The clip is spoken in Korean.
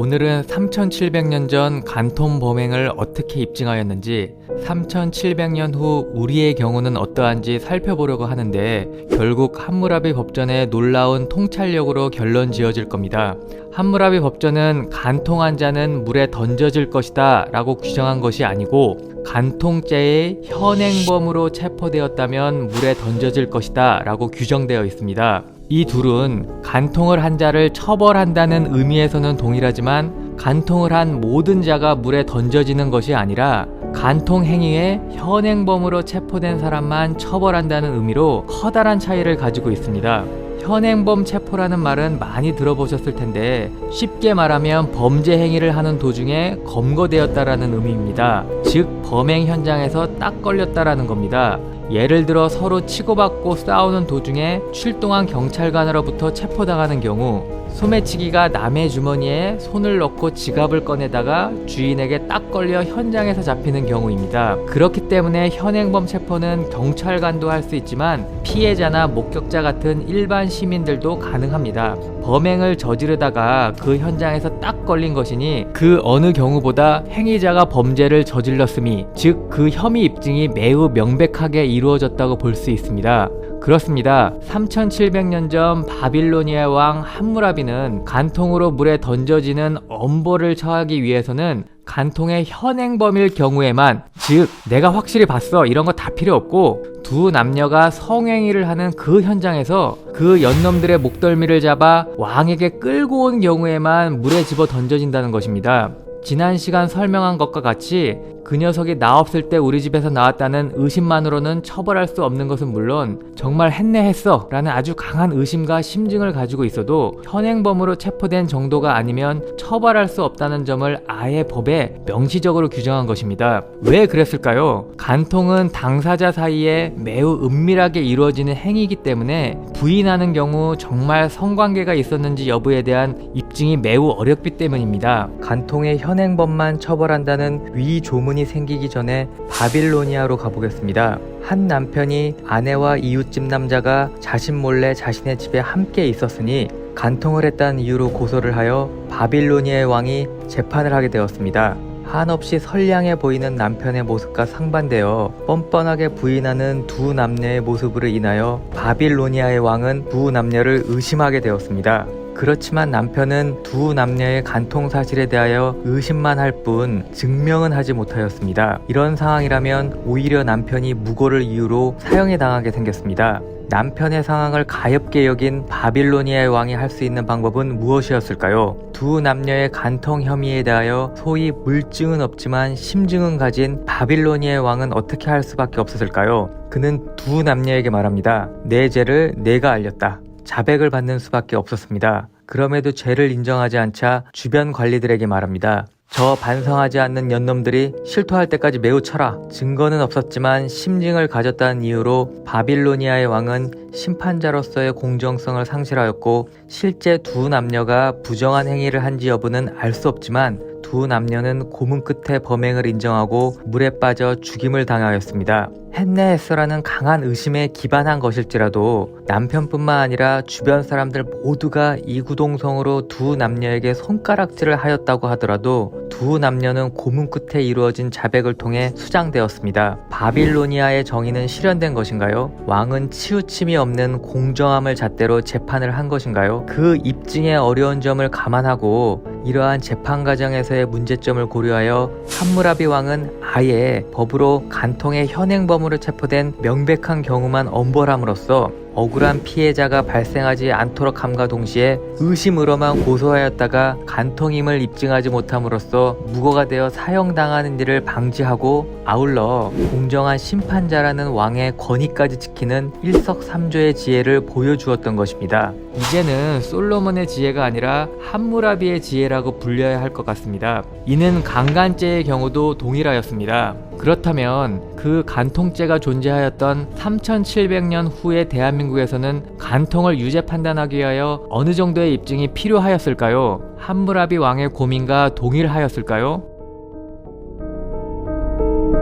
오늘은 3700년 전 간통 범행을 어떻게 입증하였는지 3700년 후 우리의 경우는 어떠한지 살펴보려고 하는데, 결국 함무라비 법전의 놀라운 통찰력으로 결론 지어질 겁니다. 함무라비 법전은 간통한 자는 물에 던져질 것이다 라고 규정한 것이 아니고, 간통죄의 현행범으로 체포되었다면 물에 던져질 것이다 라고 규정되어 있습니다. 이 둘은 간통을 한 자를 처벌한다는 의미에서는 동일하지만, 간통을 한 모든 자가 물에 던져지는 것이 아니라 간통 행위에 현행범으로 체포된 사람만 처벌한다는 의미로 커다란 차이를 가지고 있습니다. 현행범 체포라는 말은 많이 들어보셨을 텐데, 쉽게 말하면 범죄 행위를 하는 도중에 검거되었다라는 의미입니다. 즉 범행 현장에서 딱 걸렸다라는 겁니다. 예를 들어 서로 치고받고 싸우는 도중에 출동한 경찰관으로부터 체포당하는 경우, 소매치기가 남의 주머니에 손을 넣고 지갑을 꺼내다가 주인에게 딱 걸려 현장에서 잡히는 경우입니다. 그렇기 때문에 현행범 체포는 경찰관도 할 수 있지만 피해자나 목격자 같은 일반 시민들도 가능합니다. 범행을 저지르다가 그 현장에서 딱 걸린 것이니 그 어느 경우보다 행위자가 범죄를 저질렀음이, 즉 그 혐의 입증이 매우 명백하게 이루어졌다고 볼 수 있습니다. 그렇습니다. 3700년 전 바빌로니아 왕 함무라비는 간통으로 물에 던져지는 엄벌을 처하기 위해서는 간통의 현행범일 경우에만, 즉 내가 확실히 봤어 이런 거 다 필요 없고, 두 남녀가 성행위를 하는 그 현장에서 그 연놈들의 목덜미를 잡아 왕에게 끌고 온 경우에만 물에 집어 던져진다는 것입니다. 지난 시간 설명한 것과 같이 그 녀석이 나 없을 때 우리 집에서 나왔다는 의심만으로는 처벌할 수 없는 것은 물론, 정말 했네 했어 라는 아주 강한 의심과 심증을 가지고 있어도 현행범으로 체포된 정도가 아니면 처벌할 수 없다는 점을 아예 법에 명시적으로 규정한 것입니다. 왜 그랬을까요? 간통은 당사자 사이에 매우 은밀하게 이루어지는 행위이기 때문에 부인하는 경우 정말 성관계가 있었는지 여부에 대한 입증이 매우 어렵기 때문입니다. 간통의 현행범만 처벌한다는 위 조문이 생기기 전에 바빌로니아로 가보겠습니다. 한 남편이 아내와 이웃집 남자가 자신 몰래 자신의 집에 함께 있었으니 간통을 했다는 이유로 고소를 하여 바빌로니아의 왕이 재판을 하게 되었습니다. 한없이 선량해 보이는 남편의 모습과 상반되어 뻔뻔하게 부인하는 두 남녀의 모습으로 인하여 바빌로니아의 왕은 두 남녀를 의심하게 되었습니다. 그렇지만 남편은 두 남녀의 간통 사실에 대하여 의심만 할 뿐 증명은 하지 못하였습니다. 이런 상황이라면 오히려 남편이 무고를 이유로 사형에 당하게 생겼습니다. 남편의 상황을 가엾게 여긴 바빌로니아의 왕이 할 수 있는 방법은 무엇이었을까요? 두 남녀의 간통 혐의에 대하여 소위 물증은 없지만 심증은 가진 바빌로니아의 왕은 어떻게 할 수밖에 없었을까요? 그는 두 남녀에게 말합니다. 내 죄를 내가 알렸다. 자백을 받는 수밖에 없었습니다. 그럼에도 죄를 인정하지 않자 주변 관리들에게 말합니다. 저 반성하지 않는 연놈들이 실토할 때까지 매우 쳐라. 증거는 없었지만 심증을 가졌다는 이유로 바빌로니아의 왕은 심판자로서의 공정성을 상실하였고, 실제 두 남녀가 부정한 행위를 한지 여부는 알 수 없지만 두 남녀는 고문 끝에 범행을 인정하고 물에 빠져 죽임을 당하였습니다. 했네 했어라는 강한 의심에 기반한 것일지라도 남편뿐만 아니라 주변 사람들 모두가 이구동성으로 두 남녀에게 손가락질을 하였다고 하더라도 두 남녀는 고문 끝에 이루어진 자백을 통해 수장되었습니다. 바빌로니아의 정의는 실현된 것인가요? 왕은 치우침이 없는 공정함을 잣대로 재판을 한 것인가요? 그 입증의 어려운 점을 감안하고 이러한 재판 과정에서의 문제점을 고려하여 함무라비 왕은 아예 법으로 간통의 현행범으로 체포된 명백한 경우만 엄벌함으로써 억울한 피해자가 발생하지 않도록 함과 동시에 의심으로만 고소하였다가 간통임을 입증하지 못함으로써 무고가 되어 사형당하는 일을 방지하고, 아울러 공정한 심판자라는 왕의 권위까지 지키는 일석삼조의 지혜를 보여주었던 것입니다. 이제는 솔로몬의 지혜가 아니라 함무라비의 지혜라고 불려야 할 것 같습니다. 이는 강간죄의 경우도 동일하였습니다. 그렇다면 그 간통죄가 존재하였던 3700년 후의 대한민국에서는 간통을 유죄 판단하기 위하여 어느 정도의 입증이 필요하였을까요? 함무라비 왕의 고민과 동일하였을까요?